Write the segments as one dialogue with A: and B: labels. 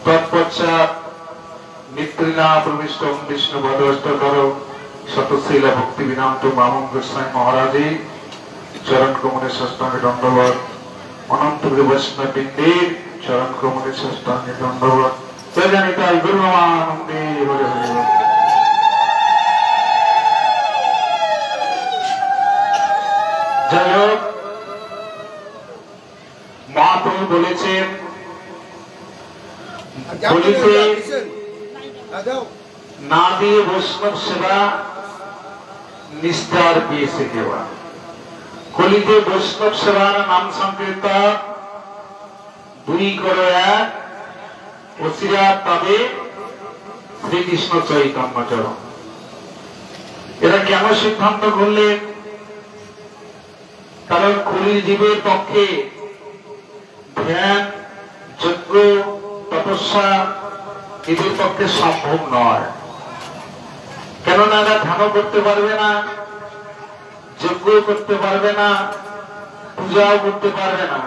A: তৎপশ্চাৎ মিত্রিণা প্রবিষ্ট বিষ্ণু পদস্তর শতশীলা ভক্তি বিনান্ত বামন গোস্বামী মহারাজে চরণ কমলে ষষ্ঠাঙ্গে দণ্ডবত অনন্ত বৈষ্ণব বৃন্দের চরণ কমলে ষষ্ঠাঙ্গে দণ্ডবত প্রজানিতাই গুরুমানন্দে হরে হরে। যাই হোক, মহাপ্রভু বলেছেন বলিতে না দিয়ে বৈষ্ণব সেবা নিস্তার পেয়েছে দেওয়া। কলিতে বৈষ্ণব সেবার নাম সংকীর্তন দুই করো এক অচিরা তবে শ্রীকৃষ্ণ চৈতন্য চরণ। এরা কেন সিদ্ধান্ত করলেন? কারণ কলির জীবের পক্ষে ধ্যান, যজ্ঞ, তপস্যা এদের পক্ষে সম্ভব নয়। কেননা এরা ধ্যানও করতে পারবে না, যজ্ঞ করতে পারবে না, পূজাও করতে পারবে না।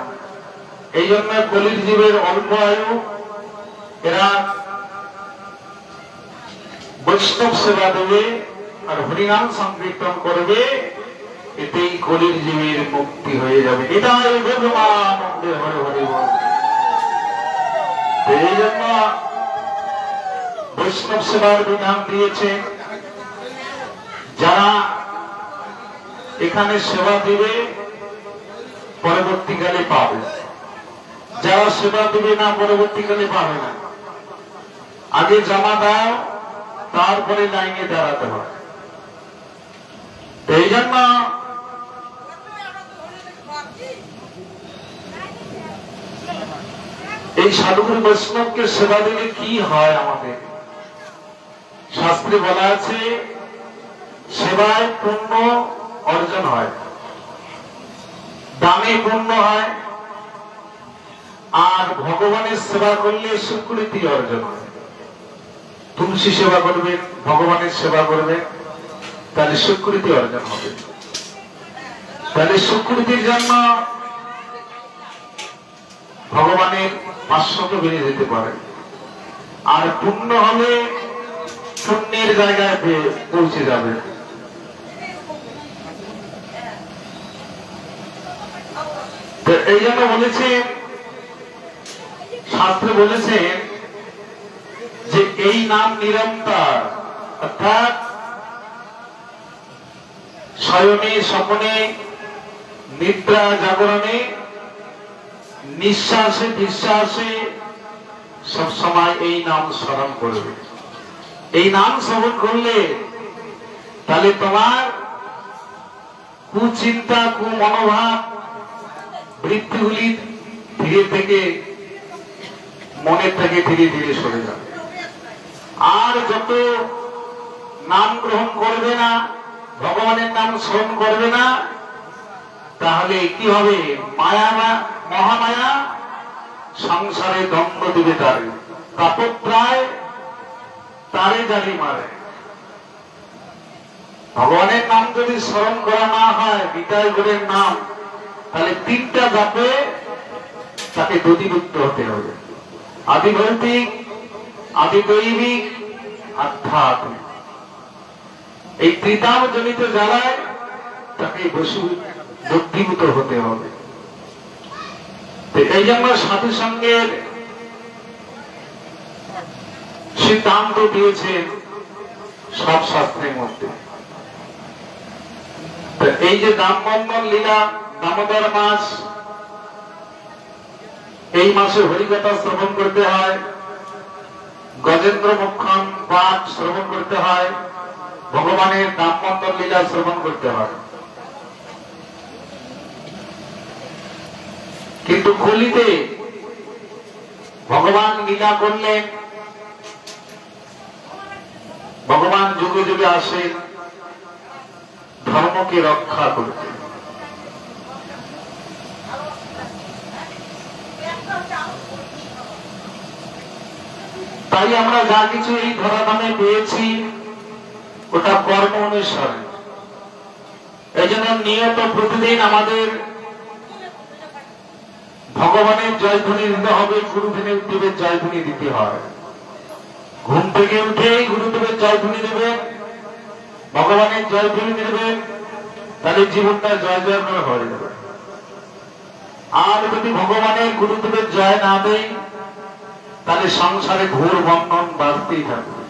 A: এই জন্য কলির জীবের অল্প আয়ু, এরা বৈষ্ণব সেবা দেবে আর হরিনাম সংকীর্তন করবে, এতেই কলির জীবের মুক্তি হয়ে যাবে। এটাই ভগবানন্দের হরে হরে বল। এই জন্য বৈষ্ণব সেবার বিধান দিয়েছে। যারা এখানে সেবা দিবে পরবর্তীকালে পাবে, যারা সেবা দিবে না পরবর্তীকালে পাবে না। আগে জমা দাও, তারপরে লাইনে দাঁড়াতে হবে। এই জন্য এই সাধুগুরু বৈষ্ণবকে সেবা দিলে কি হয়? আমাদের শাস্ত্রে বলা আছে সেবায় পুণ্য অর্জন হয়, দানে পুণ্য হয়, আর ভগবানের সেবা করলে স্বীকৃতি অর্জন হয়। তুলসী সেবা করবেন, ভগবানের সেবা করবেন, তাহলে স্বীকৃতি অর্জন হবে। তাহলে স্বীকৃতির জন্য ভগবানের পার্শ্বকে বেরিয়ে যেতে পারে, আর পুণ্য হলে পুণ্যের জায়গায় পৌঁছে যাবে। এই জন্য বলেছে, শাস্ত্রে বলেছে যে এই নাম নিরন্তর, অর্থাৎ শয়নে স্বপনে নিদ্রা জাগরণে নিঃশ্বাসে বিশ্বাসে সবসময় এই নাম স্মরণ করবে। এই নাম শ্রবণ করলে তাহলে তোমার কুচিন্তা, কুমনোভাব, বৃত্তিগুলি ধীরে থেকে মনের থেকে ধীরে ধীরে সরে যাবে। আর যত নাম গ্রহণ করবে না, ভগবানের নাম স্মরণ করবে না, তাহলে কি হবে? মায়া, মহামায়া সংসারে দ্বন্দ্ব দিবে, তারে তাপত্রায় তারে জারি মারে। ভগবানের নাম যদি স্মরণ করা না হয়, বিদায় গুণের নাম, তাহলে তিনটা ধাপে তাকে দধিভুক্ত হতে হবে: আদি ভৌতিক, আদি দৈবিক, আধ্যাত্মিক। এই ত্রিতাপ জনিত জ্বালায় তাকে দধিভূত হতে হবে। এই জন্য সাধু সঙ্গের সিদ্ধান্ত দিয়েছেন সব শাস্ত্রের মধ্যে। এই যে দামবন্ধন লীলা, দামোদর মাস, এই মাসে হরিকথা শ্রবণ করতে হয়, গজেন্দ্র মুখ্যম পাঠ শ্রবণ করতে হয়, ভগবানের দামবন্ধন লীলা শ্রবণ করতে হয়। কিন্তু কলিতে ভগবান লীলা করলেন, ভগবান যুগে যুগে আসেন ধর্মকে রক্ষা করতে। তাই আমরা যা কিছু এই ধরাধামে পেয়েছি ওটা কর্ম অনুসারে। এই জন্য নিয়ত প্রতিদিন আমাদের ভগবানের জয়ধ্বনি দিতে হবে, গুরুদেবের জয়ধ্বনি দিতে হয়। ঘুম থেকে উঠেই গুরুদেবের জয়ধ্বনি দেবেন, ভগবানের জয়ধ্বনি দেবেন, তাহলে জীবনটা জয় জয় করে হয়ে যাবে। আর যদি ভগবানের গুরুদেবের জয় না দেয়, তাহলে সংসারে ঘোর বন্ধন বাড়তেই থাকবে।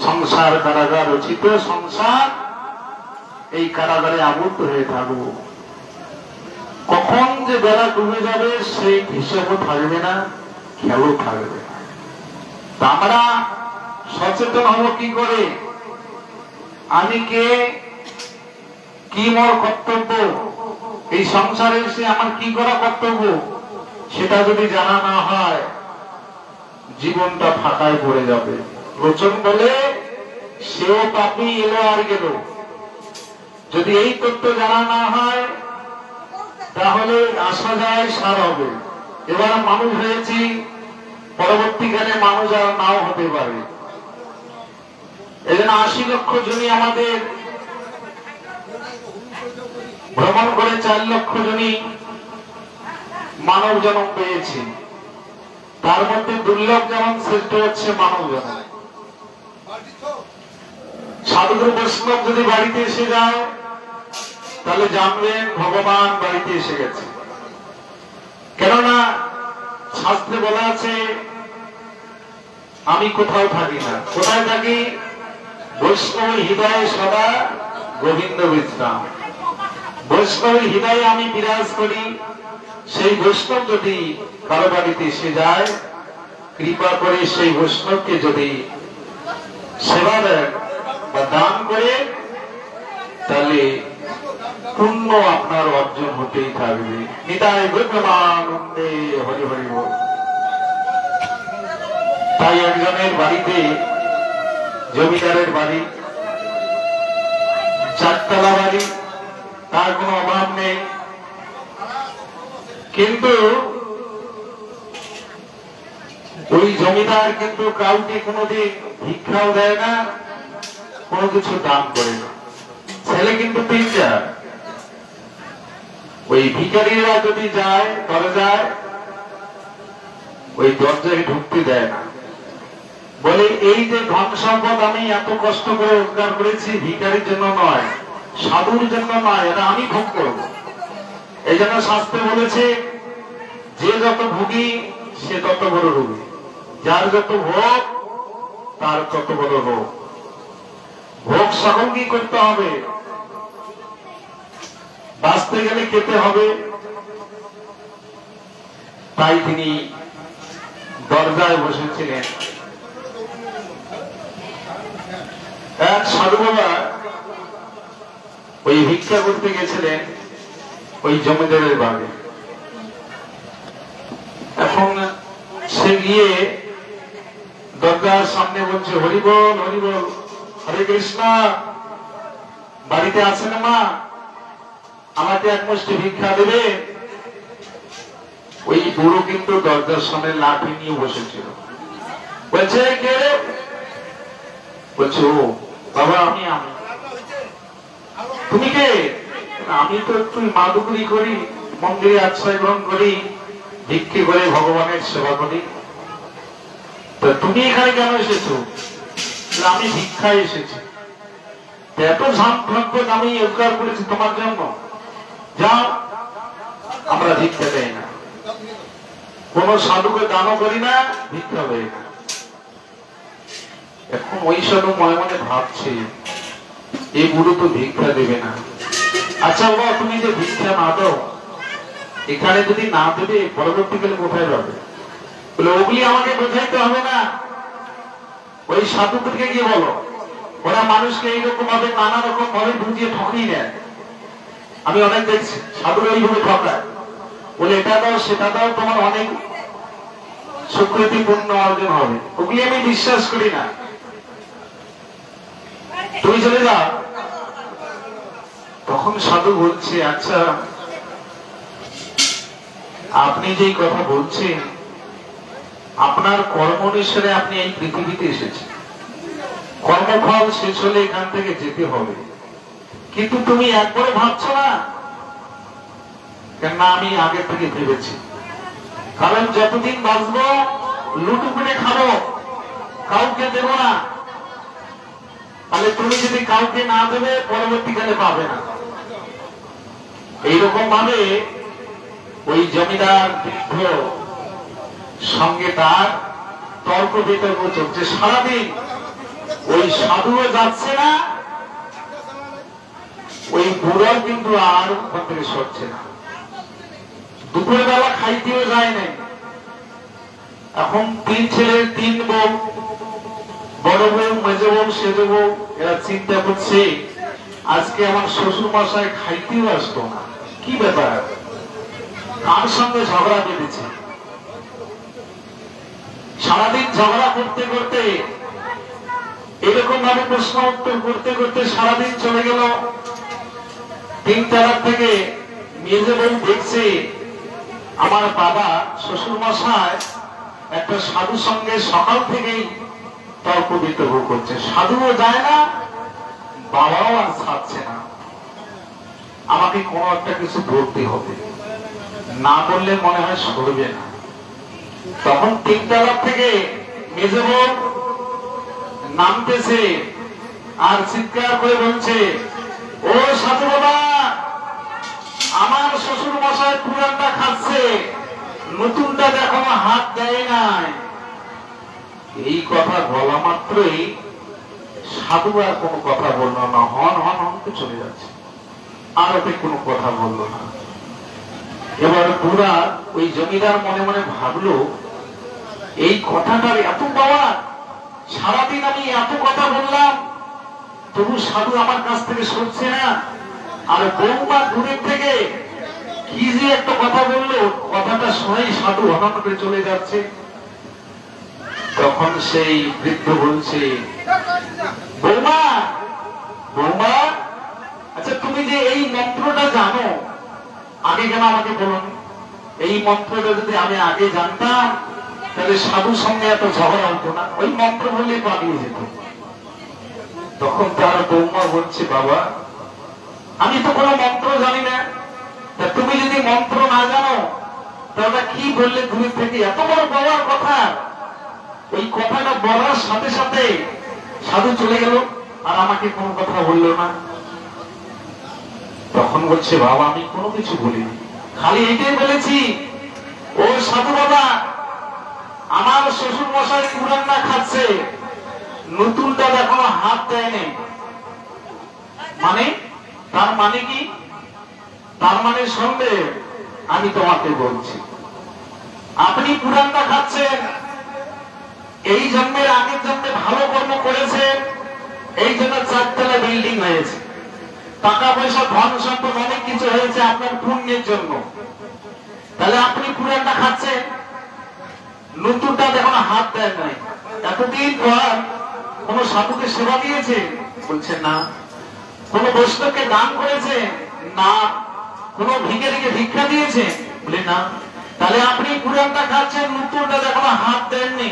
A: সংসার কারাগার রচিত সংসার, এই কারাগারে আবদ্ধ হয়ে থাকবো। কখন যে বেলা ডুবে যাবে সেই হিসাবও থাকবে না, খেয়ালও থাকবে না। আমরা সচেতন হব কি করে? আমি কে, কি মোর কর্তব্য, এই সংসারে এসে আমার কি করা কর্তব্য, সেটা যদি জানা না হয় জীবনটা ফাঁকায় পড়ে যাবে। লোচন বলে সেও পাপি এলো আর গেল। যদি এই তথ্য জানা না হয় তাহলে আসা যায় সার হবে। এবার মানুষ হয়েছি, পরবর্তীকালে মানুষ আর নাও হতে পারে। এই জন্য ৮০ লক্ষ জনই আমাদের ভ্রমণ করে ৪ লক্ষ জনই মানব জন্ম পেয়েছি। তার মধ্যে দুর্লভ যেমন শ্রেষ্ঠ হচ্ছে মানব জন্ম। সাধুগুরু বৈষ্ণব যদি বাড়িতে এসে যায় তাহলে জানবেন ভগবান বাড়িতে এসে গেছে। কেননা শাস্ত্রে বলা আছে আমি কোথাও থাকি না। কোথায় থাকি? বৈষ্ণব হৃদয়ে সদা গোবিন্দ বিশ্রাম। বৈষ্ণবের হৃদয়ে আমি বিরাজ করি। সেই বৈষ্ণব যদি কারো বাড়িতে এসে যায়, কৃপা করে সেই বৈষ্ণবকে যদি সেবা দেন বা দান করে, তাহলে পুণ্য আপনার অর্জন হতেই থাকবে। নিতাই গৌরবানন্দে হরি হরি বল। তাই একজনের বাড়িতে, জমিদারের বাড়ি, ৪ তলা বাড়ি, তার কোনো অভাব নেই, কিন্তু ওই জমিদার কিন্তু কাউকে কোনোদিন ভিক্ষাও দেয় না, কোনো কিছু দান করে না। ছেলে কিন্তু ৩-৪। ওই ভিখারীরা যদি যায় দরজায়, ওই দরজায় ঢুকতে দেয় না। বলে এই যে ধন সম্পদ আমি এত কষ্ট করে রোজগার করেছি, ভিখারির জন্য নয়, সাধুর জন্য নয়, এটা আমি ভোগ করবো। এই জন্য শাস্ত্রে বলেছে যে যত ভোগী সে তত বড় রোগী, যার যত ভোগ তার তত বড় রোগ। ভোগ সকলকে করতে হবে, বাঁচতে গেলে খেতে হবে। তাই তিনি দরজায় বসেছিলেন। এক সাধু বাবা ওই ভিক্ষা করতে গেছিলেন ওই জমিদারের বাড়ি। এখন সে গিয়ে দরজার সামনে বলছে হরিবল হরিবল, হরে কৃষ্ণ, বাড়িতে আছেন মা, আমাকে এক মুষ্টি ভিক্ষা দেবে? ওই বুড়ো কিন্তু দরজার সামনে লাঠি নিয়ে বসেছিল। বলছে কে? বলছে ও বাবা আমি। তুমি কে? আমি তো একটু মাদুকুরি করি, মন্দিরে আশ্রয় গ্রহণ করি, ভিক্ষে করে ভগবানের সেবা করি। তো তুমি এখানে কেন এসেছো? আমি ভিক্ষায় এসেছি। এত সাম্রাজ্য আমি রোজগার করেছি তোমার জন্য, যাও। আমরা ভিক্ষা দেই না, কোন সাধুকে দানও করি না, ভিক্ষা দেই না। এখন ওই সাধু মনে মনে ভাবছে এই বুড়ো তো ভিক্ষা দেবে না। আচ্ছা বাবা, তুমি যে ভিক্ষা না দাও, এখানে যদি না দেবে পরবর্তীকালে কোথায় যাবে? বলে ওগুলি আমাকে বোঝাইতে হবে না, ওই সাধুদেরকে গিয়ে বলো। ওরা মানুষকে এইরকম ভাবে নানা রকম ভাবে বুঝিয়ে ঠকিয়ে নেয়। আমি অনেক দেখছি সাধুরা এইভাবে ঠকায়, বলে এটা দাও সেটা দাও, তোমার অনেক সুকৃতি পূর্ণ অর্জন হবে। ওগুলি আমি বিশ্বাস করি না, তুমি চলে যাও। তখন সাধু বলছে আচ্ছা আপনি যেই কথা বলছেন, আপনার কর্ম অনুসারে আপনি এই পৃথিবীতে এসেছেন, কর্মফল শেষ হলে এখান থেকে যেতে হবে, কিন্তু তুমি একবারে ভাবছো না? কেননা আমি আগে থেকে ভেবেছি কারণ যতদিন বাঁচবো লুটু করে খাবো, কাউকে দেব না। তাহলে তুমি যদি কাউকে না দেবে পরবর্তীকালে পাবে না। এইরকম ভাবে ওই জমিদার বৃদ্ধ সঙ্গে তার তর্ক বিতর্ক চলছে সারাদিন। ওই সাধুও যাচ্ছে না, ওই বুড়াও কিন্তু আর ওখান থেকে সরছে না। দুপুর বেলা খাইতেও যায় নাই। এখন তিন ছেলের তিন বউ, বড় বউ, মেজ বউ, সেজ বউ, এরা চিন্তা করছে আজকে আমার শ্বশুর মশাই খাইতেও আসতো না, কি ব্যাপার, কার সঙ্গে ঝগড়া বেঁধেছে। সারাদিন ঝগড়া করতে করতে এরকম ভাবে প্রশ্ন উত্তর করতে করতে সারাদিন চলে গেল। তিন তারা থেকে মেজে বউ দেখছে আমার বাবা শ্বশুর মশাই একটা সাধুর সঙ্গে সকাল থেকেই তর্ক বিতর্ক করছে, সাধুও যায় না, বাবাও আর ছাড়ছে না। আমাকে কোনো একটা কিছু বলতে হবে, না বললে মনে হয় সরবে না। তখন তিন তালা থেকে মেজে বউ নামতেছে আর চিৎকার করে বলছে, ও সাধু বাবা, আমার শ্বশুর মশাই পুরানটা খাচ্ছে, নতুনটা এখনো হাত দেয় নাই। এই কথা বলা মাত্রই সাধু আর কোনো কথা বললো না, হন হন হনকে চলে যাচ্ছে, আর ওকে কোনো কথা বললো না। এবার বুড়া ওই জমিদার মনে মনে ভাবলো এই কথাটার এত পাওয়ার, সারাদিন আমি এত কথা বললাম তবু সাধু আমার কাছ থেকে সরছে না, আর বৌমা দূরের থেকে কি যে একটা কথা বললো, কথাটা শুনেই সাধু হঠাৎ করে চলে যাচ্ছে। তখন সেই বৃদ্ধ বলছে, বৌমা বৌমা, আচ্ছা তুমি যে এই মন্ত্রটা জানো, আগে কেন আমাকে বলুন? এই মন্ত্রটা যদি আমি আগে জানতাম তাহলে সাধুর সঙ্গে এত ঝগড়া হতো না, ওই মন্ত্র বললে পালিয়ে যেত। তখন তার বৌমা বলছে, বাবা আমি তো কোনো মন্ত্র জানি না, তা তুমি যদি মন্ত্র না জানো তাহলে কি বললে দূর থেকে এত বড় বলার কথা? ওই কথাটা বলার সাথে সাথে সাধু চলে গেল আর আমাকে কোনো কথা বললো না। তখন বলছে, বাবা আমি কোনো কিছু বলিনি, খালি এইটাই বলেছি, ও সাধু বাবা, আমার শ্বশুর মশাই পুরানটা খাচ্ছে, নতুনটা এখনো হাত দেয়নি। মানে তার মানে কি? তার মানে শুনলে আমি তোমাকে বলছি, আপনি পুরানটা খাচ্ছেন, এই জন্মের আগের জন্মে ভালো কর্ম করেছেন, এই জন্য 4 তলা বিল্ডিং হয়েছে, টাকা পয়সা ধন সম্পদ অনেক কিছু হয়েছে আপনার পুণ্যের জন্য। তাহলে আপনি পুরানটা খাচ্ছেন, নতুনটা এখনো হাত দেয় নাই। এতদিন পর কোন সাধুকে সেবা দিয়েছে? বলছে না। কোন বৈষ্ণবকে দান করেছে? না। কোন ভিখারিকে ভিক্ষা দিয়েছে? বলে না। তাহলে আপনি পুরানটা খাচ্ছেন, নতুনটা এখনো হাত দেননি।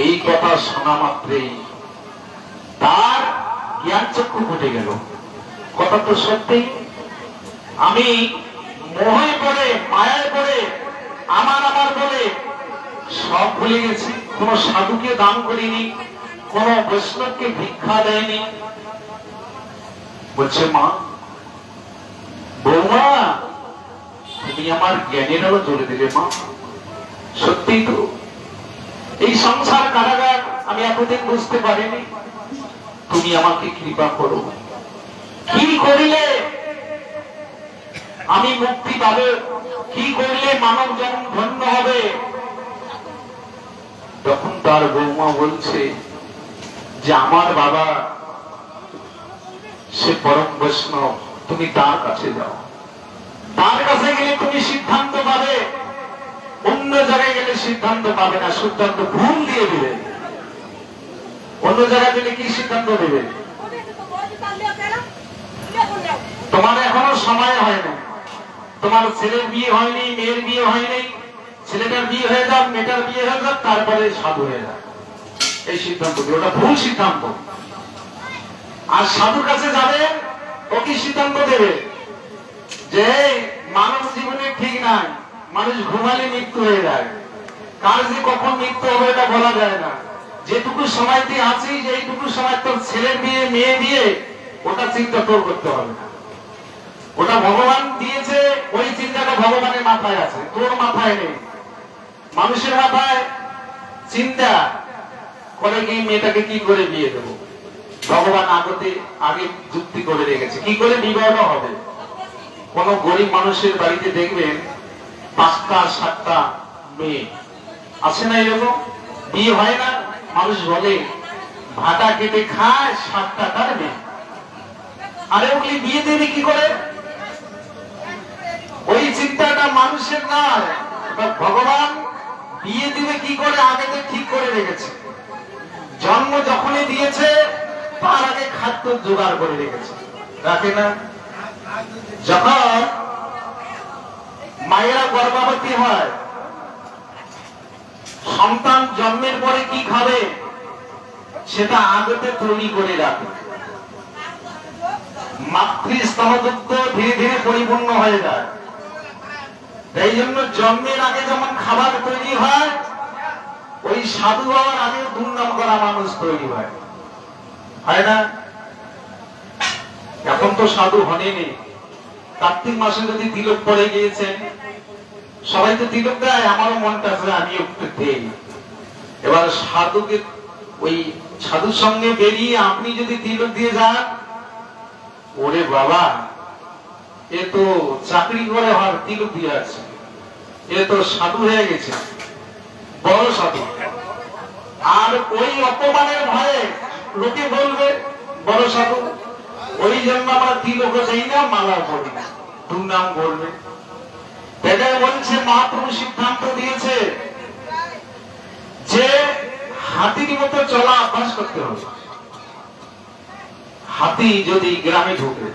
A: এই কথা শোনা মাত্রই তার জ্ঞান চক্ষু ঘটে গেল, কথা তো সত্যি। আমি মোহে পড়ে মায়ায় পড়ে আমার আমার বলে সব ভুলে গেছি, কোন সাধুকে দান করিনি, কোন বৈষ্ণবকে ভিক্ষা দেয়নি। বলছে, মা বৌমা তুমি আমার জ্ঞানের আলো জ্বলে দিলে মা, সত্যি তো এই সংসার কারাগার আমি এতদিন বুঝতে পারিনি, তুমি আমাকে কৃপা করো, কি করিলে আমি মুক্তি পাবো, কি করলে মানব জন্ম ধন্য হবে। তখন তার বৌমা বলছে যে আমার বাবা সে পরম বৈষ্ণব, তুমি তার কাছে যাও, তার কাছে গেলে তুমি সিদ্ধান্ত পাবে, অন্য জায়গায় গেলে সিদ্ধান্ত পাবে না, সিদ্ধান্ত ভুল দিয়ে দিবে। অন্য জায়গায় গেলে কি সিদ্ধান্ত দেবে? তোমার এখনো সময় হয় না, তোমার ছেলের বিয়ে হয়নি, মেয়ের বিয়ে হয়নি, ছেলেটার বিয়ে হয়ে যাক, মেয়েটার বিয়ে হয়ে যাক, তারপরে সাধু হয়ে যাক, এই সিদ্ধান্ত দেবে। ওটা ভুল সিদ্ধান্ত। আর সাধুর কাছে যাবে, ও কি সিদ্ধান্ত দেবে যে মানব জীবনে ঠিক নাই, মানুষ ঘুমালে মৃত্যু হয়ে যায়, কার যে কখন মৃত্যু হবে এটা বলা যায় না। যেটুকু সময় তুই আছিস, এইটুকু সময় তোর ছেলের বিয়ে, মেয়ে বিয়ে, ওটা চিন্তা তোর করতে হবে না। ওটা ভগবান দিয়েছে, ওই চিন্তাটা ভগবানের মাথায় আছে, তোর মাথায় নেই। মানুষের মাথায় চিন্তা করে কি মেয়েটাকে কি করে বিয়ে দেবো, ভগবান আগে যুক্তি করে রেখেছে কি করে বিবাহ হবে। কোন গরিব মানুষের বাড়িতে দেখবেন 5টা 7টা মেয়ে আছে না, এরকম বিয়ে হয় না। মানুষ বলে ভাটা কেটে খায় 7 টাকার মেয়ে, আরে ওগুলি বিয়ে দেবে কি করে? ওই চিন্তাটা মানুষের নয়, ভগবান বিয়ে দিবে কি করে আগে তো ঠিক করে রেখেছে। জন্ম যখনই দিয়েছে তার আগে খাদ্য জোগাড় করে রেখেছে, রাখে না? যখন মায়েরা গর্ভবতী হয়, সন্তান জন্মের পরে কি খাবে সেটা আগেতে তৈরি করে রাখে। মাতৃস্তনযুক্ত ধীরে ধীরে পরিপূর্ণ হয়ে যায়। এই জন্য জন্মের আগে যেমন খাবার তৈরি হয়, ওই সাধু হওয়ার আগে দুর্নাম করা মানুষ তৈরি হয়, হয় না? এখন তো সাধু হয়নি। কার্তিক মাসে যদি তিলক পড়ে গিয়েছেন, সবাই তো তিলক দেয়, আমারও মনটা আছে আমি একটু দেই। এবার সাধুকে, ওই সাধুর সঙ্গে বেরিয়ে আপনি যদি তিলক দিয়ে যান, ওরে বাবা এ তো চাকরি করে হওয়ার তিলক দিয়ে আছে, এ তো সাধু হয়ে গেছে, বড় সাধু। আর ওই অপমানের ভয়ে লোকে বলবে বড় সাধু, ওই জন্য আমরা তিলক চাই না, মালা পড়ি না, দুর্নাম করবে। এটাই বলছে মহাপ্রভু সিদ্ধান্ত দিয়েছে যে হাতির মতো চলা অভ্যাস করতে হবে। হাতি যদি গ্রামে ঢুকে,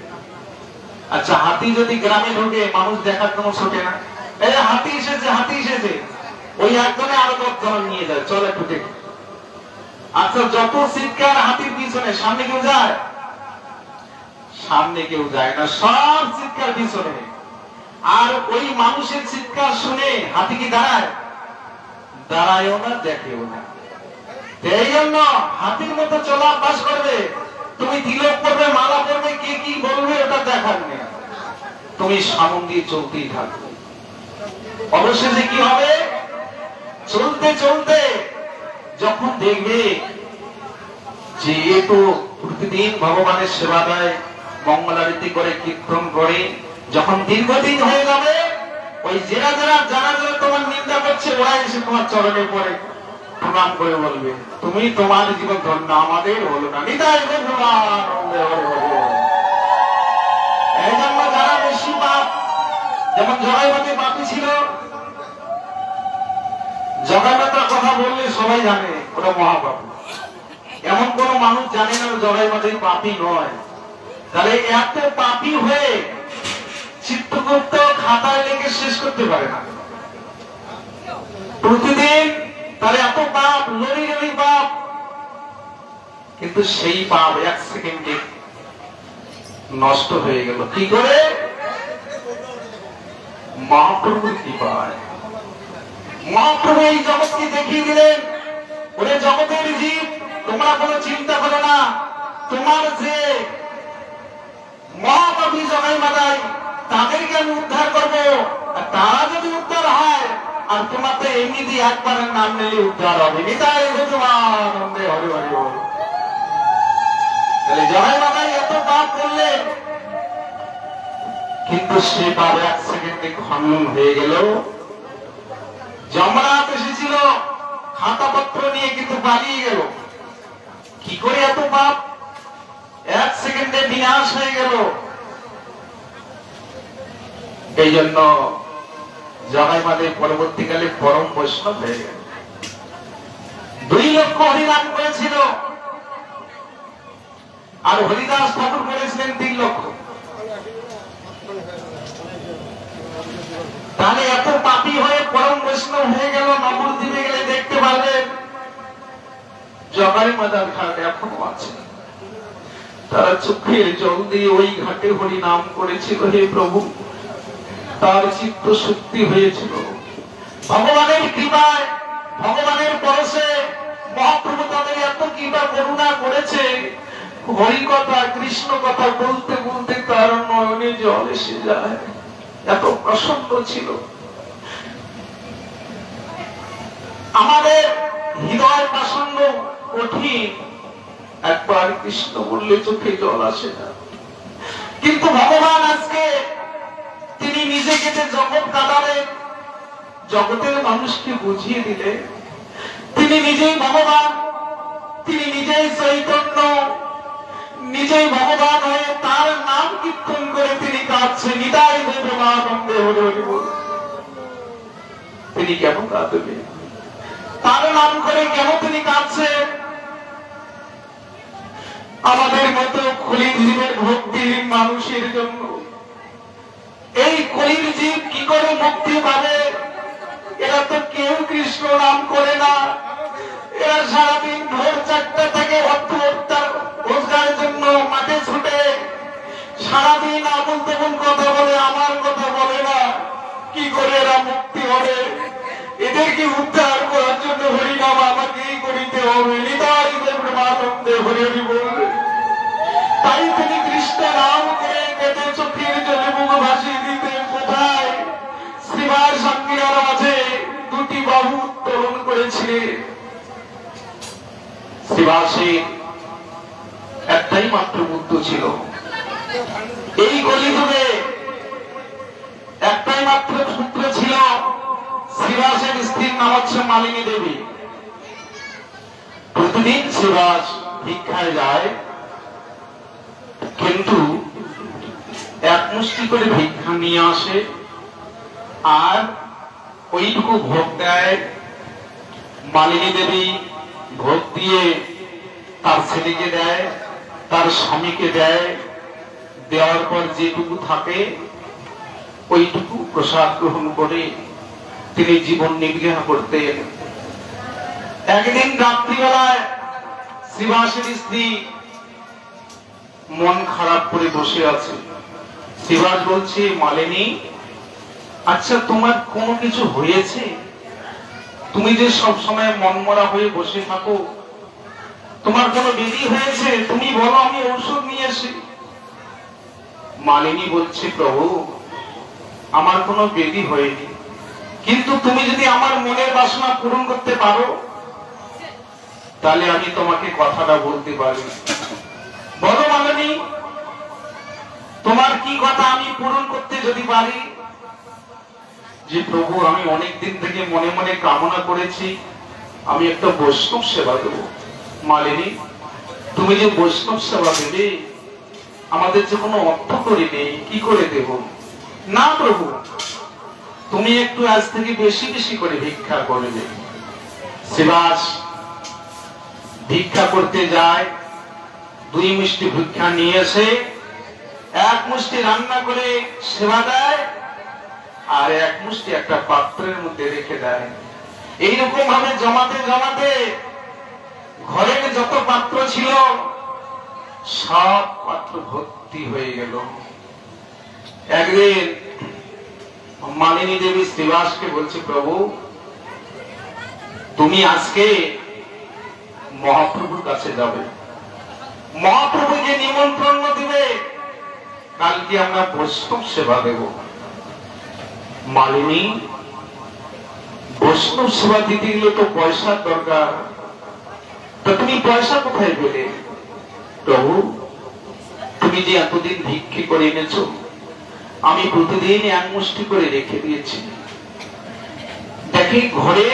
A: আচ্ছা হাতি যদি গ্রামে ঢুকে, মানুষ দেখার কোনো ছোটে না, এই হাতি এসেছে, হাতি এসেছে, ওই একজনে আরো 10 জন নিয়ে যায়, চলে ঢুকে। আচ্ছা যত চিৎকার হাতির পিছনে, সামনে কেউ যায়? সামনে কেউ যায় না, সব চিৎকার পিছনে। আর ওই মানুষের চিৎকার শুনে হাতি কি দাঁড়ায়? দাঁড়ায়ও না, দেখেও না। এই জন্য হাতির মতো চলা অভ্যাস করবে। তুমি তিলক পড়বে, মালা পড়বে, কে কি বলবে ওটা দেখার নেই, তুমি সামন দিয়ে চলতেই থাকবে। অবশেষে কি হবে? চলতে চলতে যখন দেখবে যে এ তো প্রতিদিন ভগবানের সেবা দেয়, মঙ্গল আরতি করে, কীর্তন করে, যখন দীর্ঘদিন হয়ে যাবে, ওই যারা যারা তোমার নিন্দা করছে, ওরা এসে তোমার চরণে পড়ে প্রণাম করে বলবে তুমি তোমার জীবন ধন্য, আমাদের হলো না। নিতাই এই জন্য যারা বেশি পাপ, যেমন জগাইমাতে পাপী ছিল, জগাইমাতার কথা বললে সবাই জানে ওটা মহাপাপ। এমন কোন মানুষ জানে না জগাইমাতে পাপী নয়। তাহলে এত পাপী হয়ে চিত্রগুপ্ত খাতায় লিখে শেষ করতে পারে না প্রতিদিন, তাহলে এত পাপ, লড়ি লড়ি পাপ, কিন্তু সেই পাপ 1 সেকেন্ডে নষ্ট হয়ে গেল। কি করে? মহাপ্রভুর কৃপায়। মহাপ্রভু এই জগৎকে দেখিয়ে দিলেন, ওরে জগতের জীব, তোমরা কোনো চিন্তা করো না, তোমার যে মহাপাপী জগাই মাদাই, তাদেরকে আমি উদ্ধার করবো। তারা যদি উদ্ধার হয়, আর তোমার তো এমনি একবারের নাম নিলে উদ্ধার হবে। নিতাই গৌতমানন্দে হরি হরি বল। তাহলে জগাই মাদাই এত পাপ করলেন, কিন্তু সে পাপ 1 সেকেন্ডে খণ্ডন হয়ে গেল। যমরাজ এসেছিল খাতাপত্র নিয়ে, কিন্তু পালিয়ে গেল। কি করে এত পাপ 1 সেকেন্ডে বিনাশ হয়ে গেল? এই জন্য জগাইমাদের পরবর্তীকালে পরম বৈষ্ণব হয়ে গেল। 2 লক্ষ হরিনাম করেছিল, আর হরিদাস ঠাকুর করেছিলেন 3 লক্ষ। তাহলে এত পাপী হয়ে পরম বৈষ্ণব হয়ে গেল। নবদ্বীপে গেলে দেখতে পারবেন জগাইমাদার ঘাট এখনো আছে। তারা চোখের জল দিয়ে ওই ঘাটে হরি নাম করেছিল, হে প্রভু তার চিত্ত শুদ্ধি হয়েছিল। ভগবানের কৃপায়, ভগবানের পরশে মহাপ্রভু তাদের এত কৃপা করুণা করেছে, হরি কথা কৃষ্ণ কথা বলতে বলতে তার নয়নে জল এসে যায়, এত প্রসন্ন ছিল। আমাদের হৃদয় প্রসন্ন কঠিন, একবার কৃষ্ণ বললে চোখে জল আসে না, কিন্তু ভগবান আজকে তিনি নিজে কেটে জগৎ কাটালেন, জগতের মানুষকে বুঝিয়ে দিলে তিনি নিজেই ভগবান, তিনি নিজেই চৈতন্য, নিজেই ভগবান হয়ে তার নাম কীর্তন করে তিনি কাঁদছে, নিতাই প্রেমানন্দে হরি হরি বল। তিনি কেন কাঁদবে? তার নাম করে কেন তিনি কাঁদছেন? আমাদের মতো কলির জীবের ভক্তির মানুষের জন্য। এই কলির জীব কি করে মুক্তি পাবে? এরা তো কেউ কৃষ্ণ নাম করে না, এরা সারাদিন ভোর 4টা থেকে রোজগারের জন্য মাঠে ছুটে সারাদিন আপন তখন কথা বলে, আমার কথা বলে না। কি করে এরা মুক্তি হবে? এদেরকে উদ্ধার করার জন্য হরিনাম আমাকেই করিতে হবে, নিতাই প্রেমানন্দে হরি হরি বলবে। তাই তিনি কৃষ্ণ নাম করে কেটে চোখের জলে মুখ ভাসিয়ে দিতেন। কোথায়? শ্রীবার সঙ্গীরার মাঝে দুটি বাহু উত্তোলন করেছিলেন। শ্রীবাসের একটাই মাত্র বুদ্ধ ছিল, এই কলিযুগে একটাই মাত্র পুত্র ছিল। শ্রীবাসের স্ত্রীর নাম হচ্ছে মালিনী দেবী। প্রতিদিন শ্রীবাস ভিক্ষায় যায়, কিন্তু এক মুষ্টি করে ভিক্ষা নিয়ে আসে, আর ওইটুকু ভোগ দেয়। মালিনী দেবী ভোগ দিয়ে তার ছেলেকে দেয়, তার স্বামীকে দেয়, দেওয়ার পর যেটুকু থাকে ওইটুকু প্রসাদ গ্রহণ করে তিনি জীবন নির্বাহ করতেন। একদিন রাত্রিবেলায় শ্রীবাসের স্ত্রী মন খারাপ করে বসে আছে। শ্রীবাস বলছে, মালিনী, আচ্ছা তোমার কোনো কিছু হয়েছে? তুমি যে সব সময় মনমরা হয়ে বসে থাকো, তোমার কোনো ব্যাধি হয়েছে? তুমি বলো, আমি ঔষধ নিয়ে আসি। মালিনী বলছে, প্রভু, আমার কোনো ব্যাধি হয়নি, কিন্তু তুমি যদি আমার মনের বাসনা পূরণ করতে পারো তাহলে আমি তোমাকে কথাটা বলতে পারি। বলো মালিনী, তোমার কি কথা আমি পূরণ করতে যদি পারি? যে প্রভু, আমি অনেকদিন থেকে মনে মনে কামনা করেছি আমি একটা বৈষ্ণব সেবা দেব। মালিনী, তুমি যে বৈষ্ণব সেবা দেবে, আমাদের যে কোনো অর্থ করে নেই, কি করে দেব? না প্রভু, তুমি একটু আজ থেকে বেশি বেশি করে ভিক্ষা করবে। শ্রীবাস ভিক্ষা করতে যায়, 2 মুষ্টি ভিক্ষা নিয়ে এসে 1 মুষ্টি রান্না করে সেবা দেয়, আর 1 মুষ্টি একটা পাত্রের মধ্যে রেখে দেয়। এইরকম ভাবে জমাতে জমাতে ঘরের যত পাত্র ছিল সব পাত্র ভর্তি হয়ে গেল। একদিন মালিনী দেবী শ্রীবাসকে বলছে, প্রভু, তুমি আজকে মহাপ্রভুর কাছে যাবে, মহাপ্রভুকে নিমন্ত্রণ দিবে, কালকে আমরা বৈষ্ণব সেবা দেব। মালিনী, বৈষ্ণব সেবা দিতে গেলে তো পয়সার দরকার, তো তুমি পয়সা কোথায় পেলে? প্রভু, তুমি যে এতদিন ভিক্ষে করে এনেছো, আমি প্রতিদিন 1 মুষ্টি করে রেখে দিয়েছি। দেখি ঘরে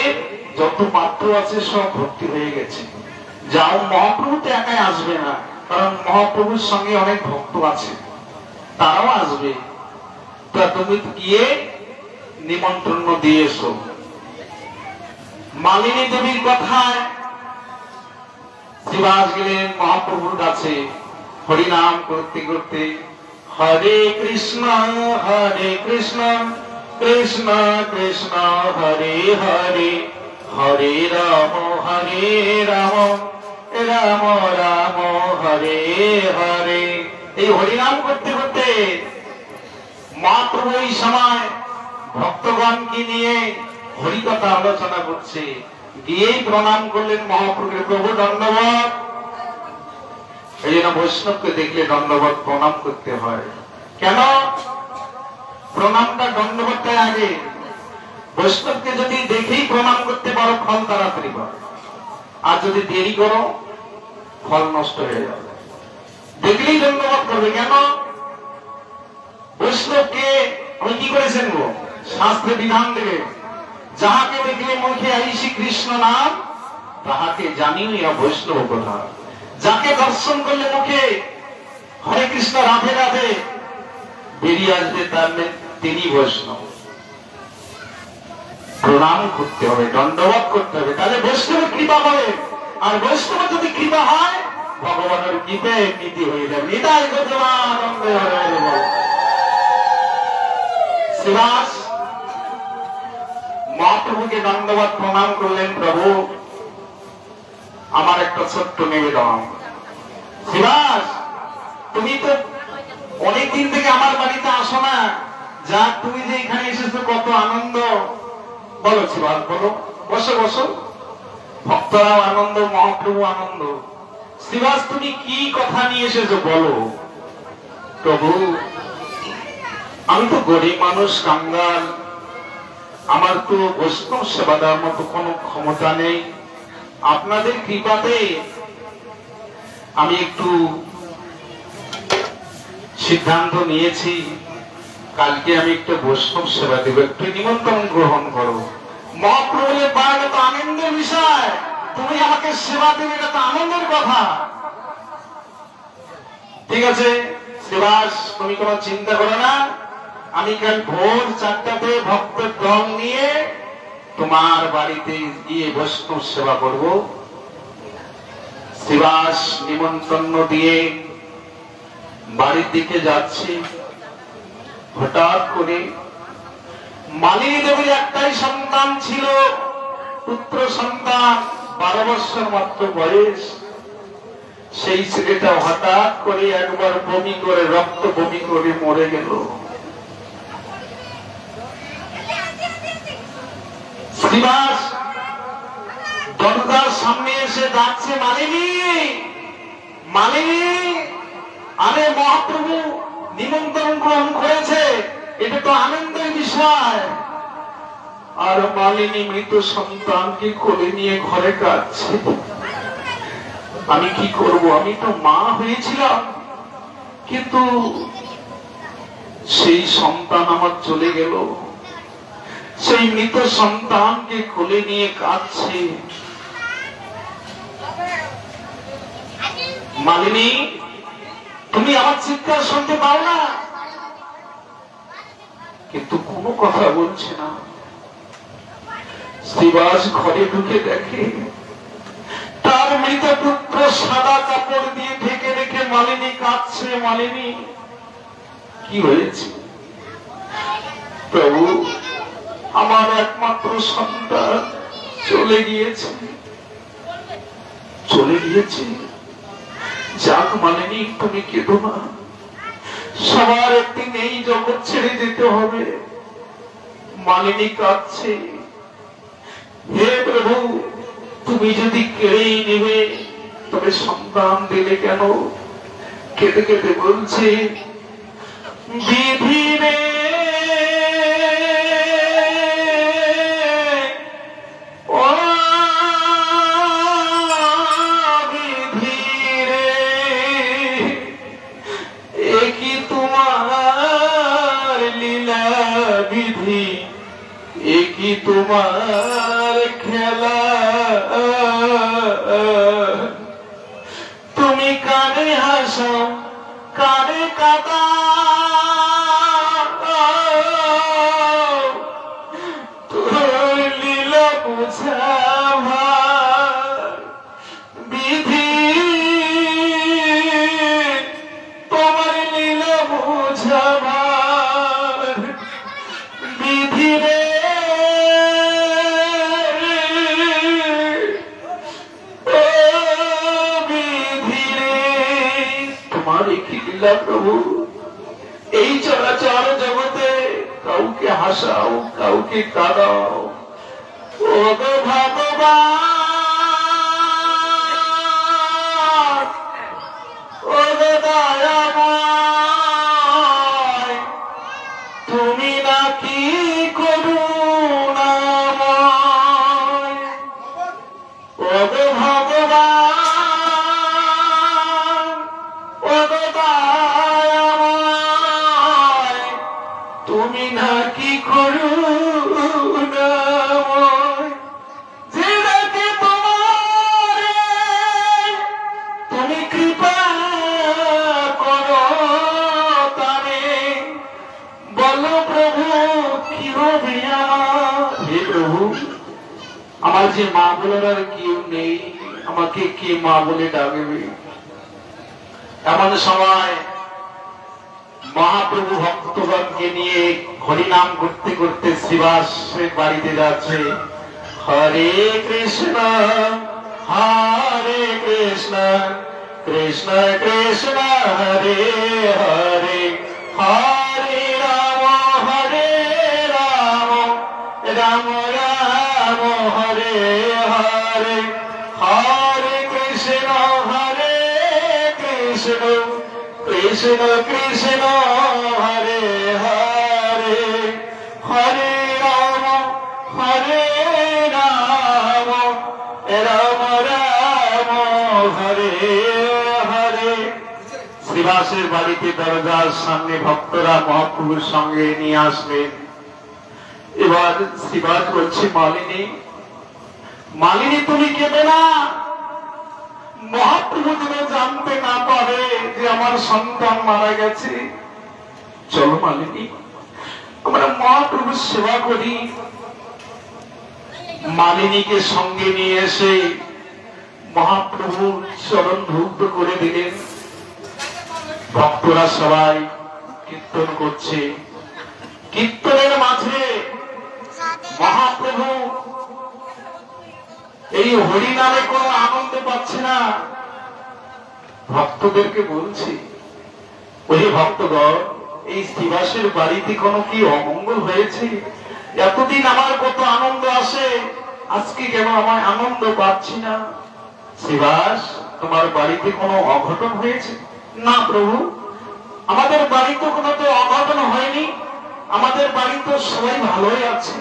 A: যত পাত্র আছে সব ভর্তি হয়ে গেছে। যাও, মহাপ্রভু তো একাই আসবে না, কারণ মহাপ্রভুর সঙ্গে অনেক ভক্ত আছে, তারাও আসবে। তা তুমি গিয়ে নিমন্ত্রণ দিয়ে এসো। মালিনী দেবীর কথায় শ্রীবাস গেলেন মহাপ্রভুর কাছে। হরিনাম করতে করতে হরে কৃষ্ণ কৃষ্ণ কৃষ্ণ হরে হরে, হরে রাম রাম রাম হরে হরে। এই হরিনাম করতে করতে মহাপ্রভু এই সময় ভক্তগণকে নিয়ে হরিকথা আলোচনা করছে, গিয়েই প্রণাম করলেন মহাপ্রভুকে, প্রভু দণ্ডবত। এই জন্য বৈষ্ণবকে দেখলে দণ্ডবত প্রণাম করতে হয়। কেন প্রণামটা দণ্ডবতটাই আগে? বৈষ্ণবকে যদি দেখেই প্রণাম করতে পারো ফল তাড়াতাড়ি পাবে, আর যদি দেরি করো ফল নষ্ট হয়ে যাবে। দেখলেই দণ্ডবত করবে। কেন? বৈষ্ণবকে আমি কি করেছেন গো, শাস্ত্রে বিধান দেবে, যাহাকে দেখলে মুখে আইসি কৃষ্ণ নাম, তাহাকে জানিও ইহা বৈষ্ণব কথা। যাকে দর্শন করলে মুখে হরে কৃষ্ণ রাধে রাধে বেরিয়ে আসবে, তার তিনি বৈষ্ণব। প্রণাম করতে হবে, দণ্ডবত করতে হবে, তাহলে বৈষ্ণবের কৃপা হবে। আর বৈষ্ণব যদি কৃপা হয়, ভগবানের কৃপে নীতি হয়ে যাবে। নিতাই গৌরানন্দ হরে বল। শ্রীবাস মহাপ্রভুকে দণ্ডবত প্রণাম করলেন, প্রভু আমার একটা ছোট্ট নিবেদন। শ্রীবাস তুমি তো অনেকদিন থেকে আমার বাড়িতে আসো না, যা তুমি যে এখানে এসেছো কত আনন্দ। বলো শ্রীবাস, বলো, বসো বসো। ভক্তরাও আনন্দ, মহাপ্রভু আনন্দ। শ্রীবাস তুমি কি কথা নিয়ে এসেছো বলো। প্রভু আমি তো গরিব মানুষ, কাঙ্গাল, আমার তো বৈষ্ণব সেবা দেওয়ার মতো কোনো ক্ষমতা নেই। আপনাদের কৃপাতে আমি একটু সিদ্ধান্ত নিয়েছি, কালকে আমি একটু বৈষ্ণব সেবা দেব, একটু নিমন্ত্রণ গ্রহণ করো। মহাপ্রভুর বাড়ানো তো আনন্দের বিষয়, তুমি আমাকে সেবা দেবে, এটা তো আনন্দের কথা। ঠিক আছে শ্রীবাস, তুমি কোনো চিন্তা করো না, আমি কাল ভোর 4টাতে ভক্তের দল নিয়ে তোমার বাড়িতে গিয়ে বৈষ্ণব সেবা করব। শ্রীবাস নিমন্ত্রণ দিয়ে বাড়ির দিকে যাচ্ছি, হঠাৎ করে মালিনী দেবীর একটাই সন্তান ছিল, পুত্র সন্তান, 12 বছর মাত্র বয়স। সেই ছেলেটা হঠাৎ করে একবার বমি করে, রক্ত বমি করে মরে গেল। শ্রীবাস দরজার সামনে এসে ডাকছে, মালিনী, মালিনী। আরে মহাপ্রভু নিমন্ত্রণ গ্রহণ করেছে, এটা তো আনন্দের বিষয়। আর মালিনী মৃত সন্তানকে কোলে নিয়ে ঘরে কাঁদছে। আমি কি করব, আমি তো মা হয়েছিলাম, কিন্তু সেই সন্তান আমার চলে গেল। সেই মৃত সন্তানকে কোলে নিয়ে কাঁদছে। মালিনী তুমি আমার চিৎকার শুনতে পাও না? কিন্তু কোনো কথা বলছে না। শ্রীবাস ঘরে ঢুকে দেখে তার মৃত পুত্র সাদা কাপড় দিয়ে ঢেকে রেখে মালিনী কাঁদছে। মালিনী কি হয়েছে? প্রভু আমার একমাত্র সন্তান চলে গিয়েছে, চলে গিয়েছে। যাক মালিনী, তুমি কেঁদো না, সবার একদিন এই জগৎ ছেড়ে যেতে হবে। মালিনী কাঁদছে। হে প্রভু, তুমি যদি কেড়েই নেবে তবে সন্তান দিলে কেন? কেঁদে কেঁদে বলছে, বিধি রে তোমার খেলা, তুমি কানে হাসো কানে কাঁদা, তোর লীলা বুঝাবা বিধি, তোমার লীলা বুঝাবা বিধি রে। প্রভু এই চলা চরাচর জগতে কাউকে হাসাও, কাউকে কাঁদাও। ও গো ভগবান, ও গো দয়াময়, তুমি নাকি করুণাময়। ও গো ভগবান, ও গো দয়াময়, তুমি নাকি করুণাময়। যে ডাকে তোমারে তুমি কৃপা করো তারে, বলো প্রভু কি হবে আমার। হে প্রভু, আমার যে মা বলার আর কেউ নেই, আমাকে কে মা বলে ডাকবে? এমন সময় মহাপ্রভু ভক্তগণকে নিয়ে হরিনাম করতে করতে শ্রীবাসের বাড়িতে যাচ্ছে। হরে কৃষ্ণ হরে কৃষ্ণ কৃষ্ণ কৃষ্ণ হরে হরে, হরে রাম রাম রাম হরে হরে, হরে কৃষ্ণ কৃষ্ণ কৃষ্ণ হরে হরে, হরে রাম রাম রাম হরে হরে। শ্রীবাসের বাড়িতে দরজার সামনে ভক্তরা মহাপ্রভুর সঙ্গে নিয়ে আসবেন। এবার শ্রীবাস বলছে, মালিনী মালিনী তুমি কেঁদে না, মহাপ্রভু যেন জানতে না পারে যে আমার সন্তান মারা গেছে। চলো মালিনী, আমরা মহাপ্রভুর সেবা করি। মালিনীকে সঙ্গে নিয়ে এসে মহাপ্রভু চরণ ধৌত করে দিলেন। ভক্তরা সবাই কীর্তন করছে। কীর্তনের মাঝে মহাপ্রভু এই হরিনামে কোনো আনন্দ পাচ্ছে না। ভক্তদেরকে বলছি, ওই ভক্তগণ, এই শ্রীবাসের বাড়িতে কোনো কি অমঙ্গল হয়েছে? এতদিন আমার কত আনন্দ আসে, আজকে কেন আমার আনন্দ পাচ্ছি না? শ্রীবাস, তোমার বাড়িতে কোনো অঘটন হয়েছে? না প্রভু, আমাদের বাড়িতে কোনো তো অঘটন হয়নি, আমাদের বাড়ি তো সবাই ভালোই আছে।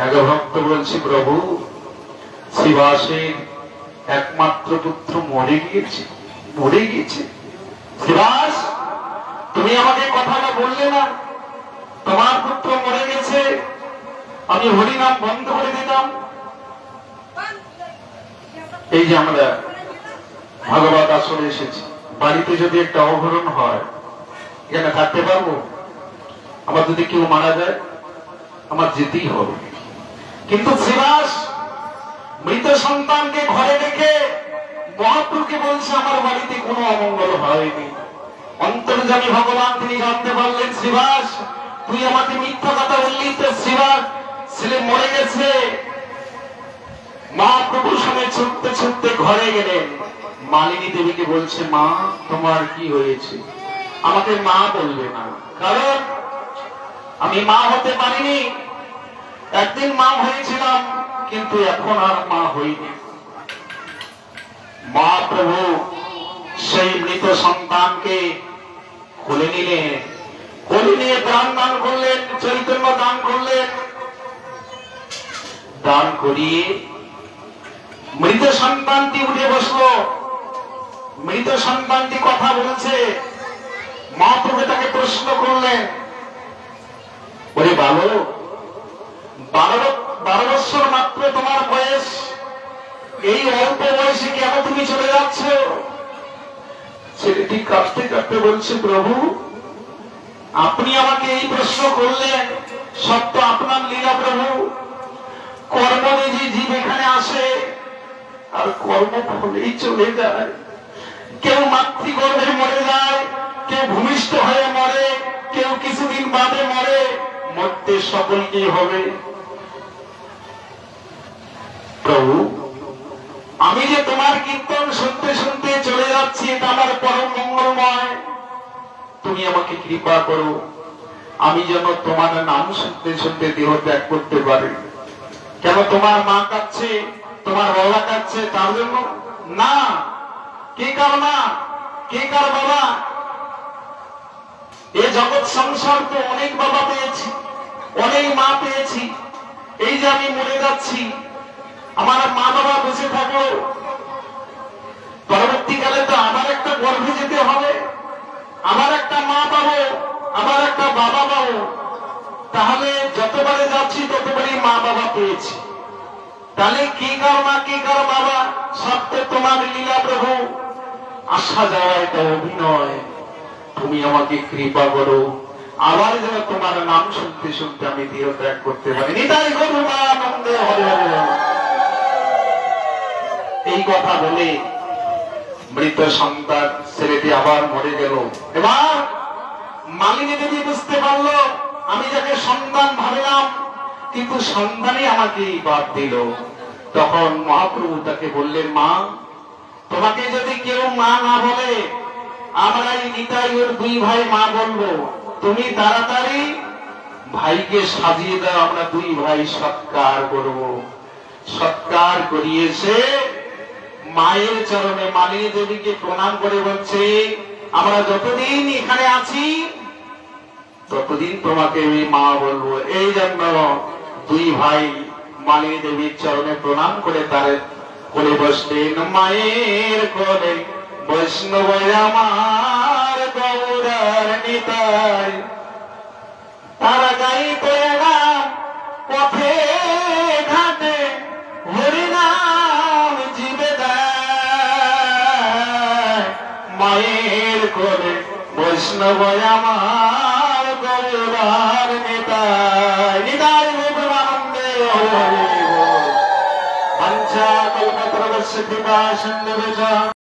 A: এক ভক্ত বলছি, প্রভু শ্রীবাসের একমাত্র পুত্র মরে গিয়েছে। শ্রীবাস, তুমি আমাকে কথাটা বললে না, তোমার পুত্র মরে গেছে, আমি হরিনাম বন্ধ করে দিতাম। এই যে আমরা ভাগবত আসরে এসেছি, বাড়িতে যদি একটা অঘটন হয় এখানে থাকতে পারবো? আমার যদি কেউ মারা যায় আমার যেতেই হবে। কিন্তু শ্রীবাস মৃত সন্তানকে ঘরে রেখে মহাপ্রভুকে বলছে আমার বাড়িতে কোনো অমঙ্গল হয়নি। অন্তর্যামী ভগবান তিনি জানতে পারলেন, শ্রীবাস তুই আমাকে মিথ্যা কথা বললি, তো শ্রীবাস ছেলে মরে গেছে। মহাপ্রভুর সঙ্গে ছুটতে ছুটতে ঘরে গেলেন। মালিনী দেবীকে বলছে, মা তোমার কি হয়েছে? আমাকে মা বলবে না, কারণ আমি মা হতে পারিনি। একদিন মা হয়েছিলাম, কিন্তু এখন আর মা হইনি। মহাপ্রভু সেই মৃত সন্তানকে কোলে নিলেন, কোলে নিয়ে প্রাণ দান করলেন, চৈতন্য দান করলেন। দান করিয়ে মৃত সন্তানটি উঠে বসলো। মৃত সন্তানটি কথা বলছে। মহাপ্রভু তাকে প্রশ্ন করলেন, ওরে বালক, 12 বছর মাত্র তোমার বয়স, এই অল্প বয়সে কেন তুমি চলে যাচ্ছ? ছেলেটি কাঁদতে কাঁদতে বলছে, প্রভু আপনি আমাকে এই প্রশ্ন করলেন, সত্য আপনার লীলা প্রভু। কর্ম নিজে জীব এখানে আসে আর কর্ম ফলেই চলে যায়। কেউ মাতৃগর্ভে মরে যায়, কেউ ভূমিষ্ঠ হয়ে মরে, কেউ কিছুদিন বাদে মরে, মরতে সকলকেই হবে। প্রভু আমি যে তোমার কীর্তন শুনতে শুনতে চলে যাচ্ছি, এটা আমার পরম মঙ্গলময়। তুমি আমাকে কৃপা করো, আমি যেন তোমার নাম শুনতে শুনতে দেহ ত্যাগ করতে পারি। কেন তোমার মা কাঁদছে, তোমার বাবা কাঁদছে তার জন্য না? কে কার মা, কে কার বাবা? এই জগৎ সংসার তো অনেক বাবা পেয়েছি, অনেক মা পেয়েছি। এই যে আমি মরে যাচ্ছি, আমার মা বাবা বেঁচে থাকলো, পরবর্তীকালে তো আমার একটা গর্ভে যেতে হবে, আমার একটা মা পাবো, আমার একটা বাবা পাবো। তাহলে যতবারে যাচ্ছি ততবারই মা বাবা পেয়েছি। তাহলে কে কার মা, কে কার বাবা? সব তো তোমার লীলা প্রভু। আসা যাওয়া এটা অভিনয়। তুমি আমাকে কৃপা করো, আবার যেন তোমার নাম শুনতে শুনতে আমি দেহ ত্যাগ করতে পারি। নিতাই গৌরানন্দে হরে হরে। এই কথা বলে মৃত সন্তান ছেলেটি আবার মরে গেল। এবার মালিনী দেবী বুঝতে পারলো আমি যাকে সন্তান ভাবলাম, কিন্তু সন্তানই আমাকে বাদ দিল। তখন মহাপ্রভু তাকে বললেন, মা, তোমাকে যদি কেউ মা না বলে, আমরা এই নিতাই ওর দুই ভাই মা বলবো। তুমি তাড়াতাড়ি ভাইকে সাজিয়ে দাও, আমরা দুই ভাই সৎকার করব। সৎকার করিয়েছে মায়ের চরণে মালিনী দেবীকে প্রণাম করে বলছে, আমরা যতদিন এখানে আছি ততদিন তোমাকে আমি মা বলবো। এই জন্য দুই ভাই মালিনী দেবীর চরণে প্রণাম করে তার কোলে বসলেন। মায়ের কোলে বৈষ্ণব আমার গৌরার নিতাই, তারা গাইতে এলাম পথে ঘাটে হরিনাম জীবে দেয়। মায়ের কোলে বৈষ্ণব আমার গৌরার নিতাই। নিতাই গৌরানন্দে হরি হরি। পঞ্চা কল্পতরুশ্চিতা সিন্ধু